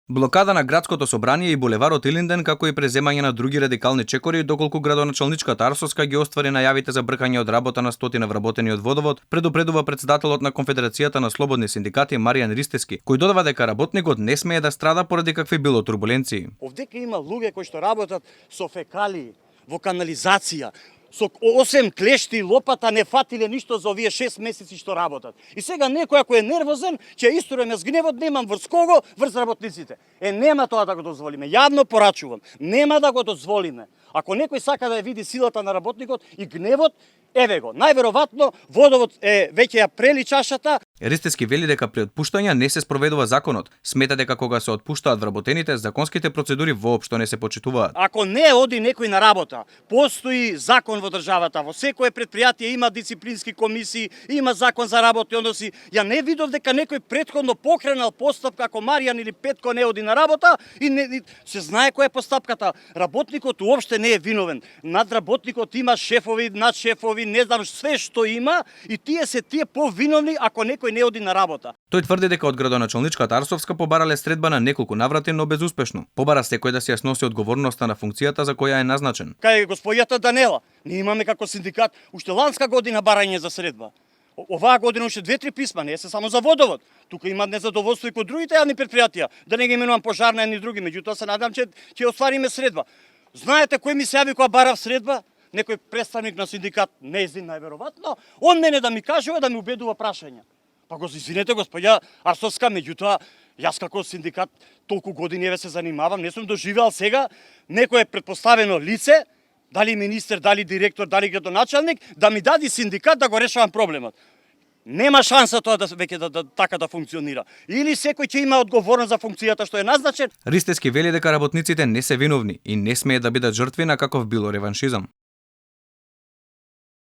Блокада на градското собрание и булеварот Илинден, како и преземање на други радикални чекори, доколку градоначалничката Арсовска ги оствари најавите за бркање од работа на стотина вработени од водовод, предупредува председателот на Конфедерацијата на слободни синдикати Маријан Ристески, кој додава дека работникот не смее да страда поради какви било турбуленции. Овдека има луѓе кои што работат со фекалии во канализација, со 8 клешти и лопата не фатиле ништо за овие 6 месеци што работат. И сега некој ако е нервозен, ќе истуреме с гневот, немам врз кого, врз работниците. Нема тоа да го дозволиме. Јавно порачувам, нема да го дозволиме. Ако некој сака да ја види силата на работникот и гневот, еве го. Најверојатно водовод веќе ја прели чашата. Ристески вели дека при отпуштање не се спроведува законот. Смета дека кога се отпуштаат вработените, законските процедури воопшто не се почитуваат. Ако не оди некој на работа, постои закон во државата. Во секое предпријатие има дисциплински комисии, има закон за работни односи. Ја не видов дека некој претходно покренал постапка ако Маријан или Петко не оди на работа и се знае која е постапката. Работникот уопште не е виновен. Надработникот има шефови, надшефови, не знам све што има и тие повиновни ако некој не оди на работа. Тој тврди дека од градоначалничката Арсовска побарале средба на неколку наврати, но безуспешно. Побара секој да се ја сноси одговорноста на функцијата за која е назначен. Кај господјата Данела, ние имаме како синдикат уште ланска година барање за средба. Оваа година уште 2-3 писма, не се само за водовод. Тука има незадоволство и кod другите јавни предпријатија, да не ги именувам пожарна и други, меѓутоа се надам че ќе оствариме средба. Знаете кој ми се јави кога барав средба? Некој представник на синдикат, нејзин најверојатно, он мене да ми кажува да ми убедува прашања. Па го извинете господја Арсовска, меѓутоа јас како синдикат толку години еве се занимавам, не сум доживеал сега некое предпоставено лице, дали министер, дали директор, дали градоначалник, да ми даде синдикат да го решавам проблемот. Нема шанса тоа да веќе така да функционира. Или секој ќе има одговорност за функцијата што е назначен. Ристески вели дека работниците не се виновни и не смее да бидат жртви на каков било реваншизам.